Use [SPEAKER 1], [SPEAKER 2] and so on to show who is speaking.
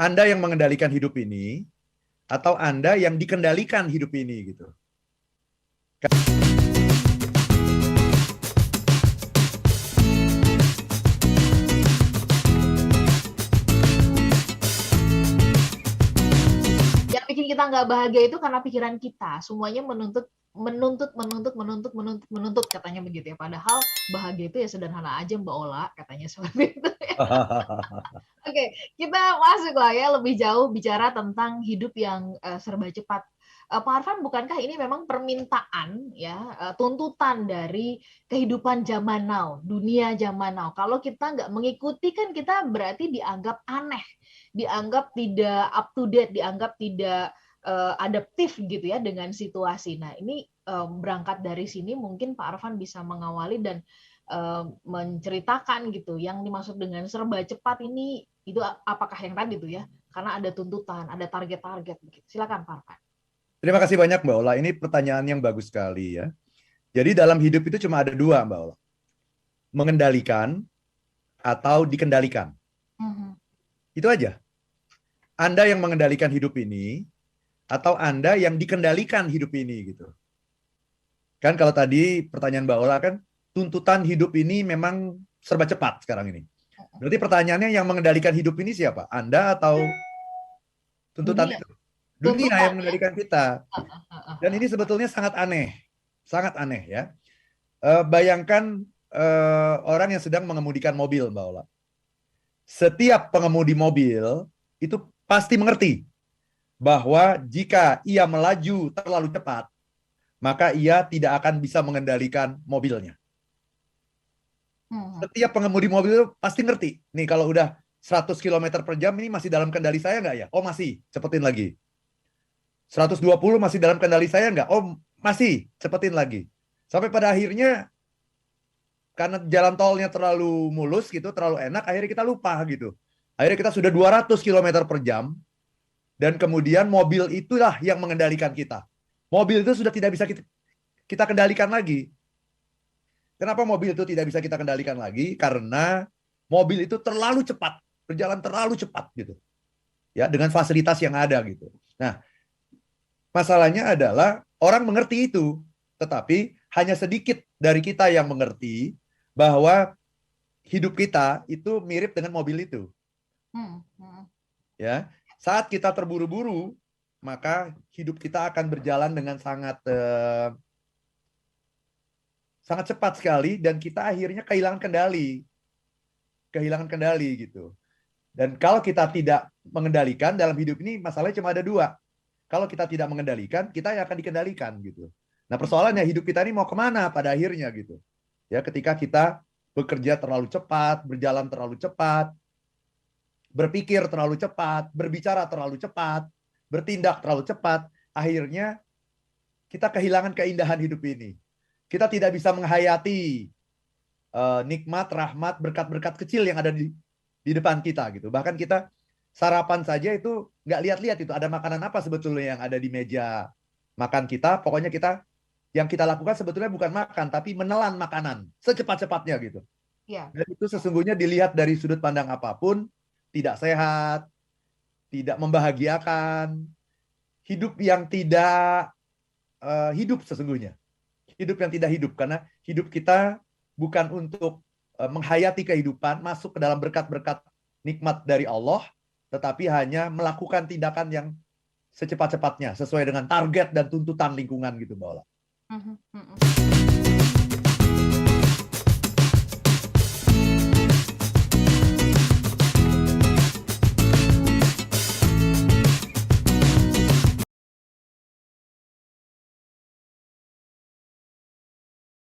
[SPEAKER 1] Anda yang mengendalikan hidup ini atau Anda yang dikendalikan hidup ini gitu.
[SPEAKER 2] Yang bikin kita nggak bahagia itu karena pikiran kita. Semuanya menuntut katanya begitu ya. Padahal bahagia itu ya sederhana aja Mbak Ola, katanya seperti itu. Oke, kita masuk lah ya lebih jauh bicara tentang hidup yang serba cepat. Pak Arfan, bukankah ini memang permintaan ya, tuntutan dari kehidupan zaman now, dunia zaman now. Kalau kita nggak mengikuti kan kita berarti dianggap aneh, dianggap tidak up to date, dianggap tidak adaptif gitu ya dengan situasi. Nah, ini berangkat dari sini mungkin Pak Arfan bisa mengawali dan menceritakan gitu yang dimaksud dengan serba cepat ini itu apakah yang tadi tuh ya, karena ada tuntutan, ada target-target begitu. Silakan Pak Arfan.
[SPEAKER 1] Terima kasih banyak Mbak Ola. Ini pertanyaan yang bagus sekali ya. Jadi dalam hidup itu cuma ada dua Mbak Ola. Mengendalikan atau dikendalikan. Itu aja. Anda yang mengendalikan hidup ini atau Anda yang dikendalikan hidup ini gitu. Kan kalau tadi pertanyaan Mbak Ola kan tuntutan hidup ini memang serba cepat sekarang ini. Berarti pertanyaannya yang mengendalikan hidup ini siapa? Anda atau tuntutan
[SPEAKER 2] Dunia.
[SPEAKER 1] itu? Dunia
[SPEAKER 2] Tuntutan,
[SPEAKER 1] yang mengendalikan kita. Dan ini sebetulnya sangat aneh ya. Bayangkan orang yang sedang mengemudikan mobil, Mbak Ola. Setiap pengemudi mobil itu pasti mengerti bahwa jika ia melaju terlalu cepat, maka ia tidak akan bisa mengendalikan mobilnya. Setiap pengemudi mobil itu pasti ngerti. Nih kalau udah 100 km per jam ini masih dalam kendali saya nggak ya? Oh masih, cepetin lagi. 120 masih dalam kendali saya nggak? Oh masih, cepetin lagi. Sampai pada akhirnya karena jalan tolnya terlalu mulus gitu, terlalu enak, akhirnya kita lupa gitu. Akhirnya kita sudah 200 km per jam dan kemudian mobil itulah yang mengendalikan kita. Mobil itu sudah tidak bisa kita kendalikan lagi. Kenapa mobil itu tidak bisa kita kendalikan lagi? Karena mobil itu terlalu cepat, berjalan terlalu cepat gitu. Ya, dengan fasilitas yang ada gitu. Nah, masalahnya adalah orang mengerti itu, tetapi hanya sedikit dari kita yang mengerti bahwa hidup kita itu mirip dengan mobil itu. Ya, saat kita terburu-buru, maka hidup kita akan berjalan dengan sangat cepat sekali dan kita akhirnya kehilangan kendali gitu. Dan kalau kita tidak mengendalikan dalam hidup ini, masalahnya cuma ada dua. Kalau kita tidak mengendalikan, kita yang akan dikendalikan gitu. Nah persoalannya hidup kita ini mau kemana pada akhirnya gitu. Ya ketika kita bekerja terlalu cepat, berjalan terlalu cepat, berpikir terlalu cepat, berbicara terlalu cepat, bertindak terlalu cepat, akhirnya kita kehilangan keindahan hidup ini. Kita tidak bisa menghayati nikmat, rahmat, berkat-berkat kecil yang ada di depan kita gitu. Bahkan kita sarapan saja itu nggak lihat-lihat itu ada makanan apa sebetulnya yang ada di meja makan kita. Pokoknya yang kita lakukan sebetulnya bukan makan, tapi menelan makanan secepat-cepatnya gitu. Dan itu sesungguhnya dilihat dari sudut pandang apapun, tidak sehat, tidak membahagiakan, hidup yang tidak hidup sesungguhnya. Hidup yang tidak hidup, karena hidup kita bukan untuk menghayati kehidupan, masuk ke dalam berkat-berkat nikmat dari Allah, tetapi hanya melakukan tindakan yang secepat-cepatnya, sesuai dengan target dan tuntutan lingkungan gitu, Mbak Ola.